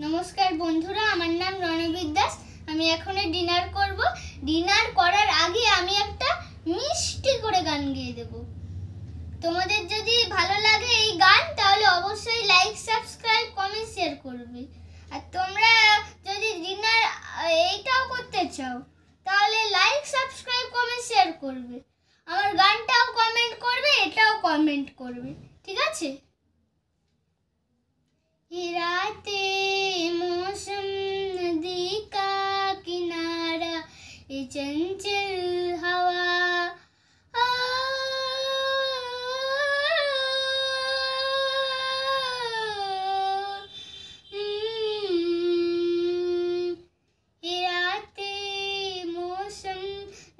নমস্কার বন্ধুরা, আমার নাম রণবীর দাস। আমি এখন ডিনার করব। ডিনার করার আগে আমি একটা মিষ্টি করে গান গেয়ে দেব। তোমাদের যদি ভালো লাগে এই গান, তাহলে অবশ্যই লাইক, সাবস্ক্রাইব, কমেন্ট, শেয়ার করবে। আর তোমরা যদি ডিনার এইটাও করতে চাও, তাহলে লাইক, সাবস্ক্রাইব, কমেন্ট, শেয়ার করবে। আমার গানটাও কমেন্ট করবে, এটাও কমেন্ট করবে, ঠিক আছে? राते मौसम नदी का किनारा, ये चंचल हवा, ये राते मौसम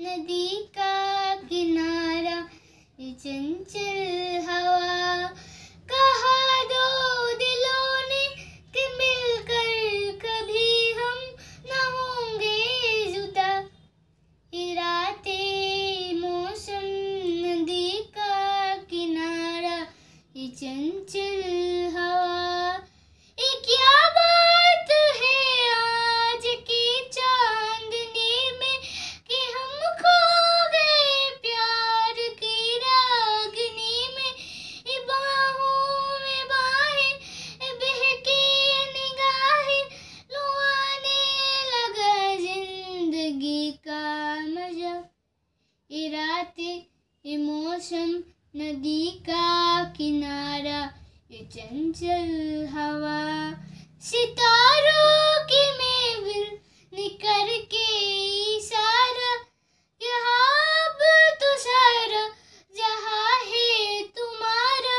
नदी का किनारा, ये चंचल हवा, कहा दो दिलों ने कि मिलकर कभी हम न होंगे जुदा, ये रातें मौसम नदी का किनारा, ये चंचल हवा। ये क्या बात है आज की चांदनी में कि हम खो गए प्यार की रागनी में, ये बाहों में बाहें बहके निगाहें, लुभाने लगा जिंदगी का मजा, ये रातें ये मौसम नदी का किनारा, ये चंचल हवा, सितारों की महफिल निकर के इशारा, यहाँ अब तो सारा जहाँ है तुम्हारा,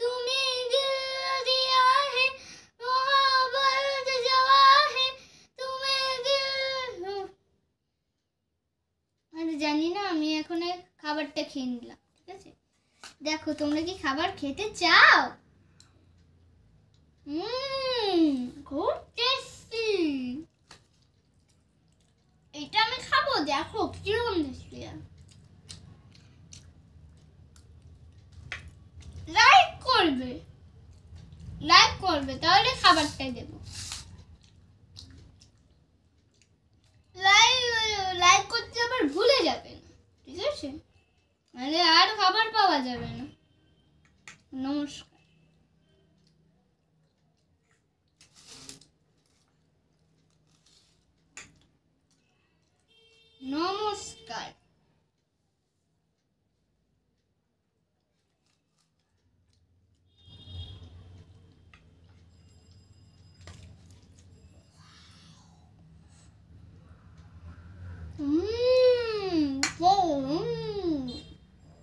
तुम्हें दिल दिया है मोहब्बत जवा है, तुम्हें दिल। আমি জানি না, আমি এখন খাবারটা খেয়ে নিলাম, ঠিক আছে? দেখো, তোমরা কি খাবার খেতে চাও? খুব টেস্টি। এটা আমি খাবো, দেখো কিরকম টেস্টি। লাইক করবে, তাহলে খাবারটাই দেব। লাইক করতে আবার ভুলে যাবে না, ঠিক আছে? মানে আর খাবার পাওয়া যাবে না। নমস্কার। নমস্কার।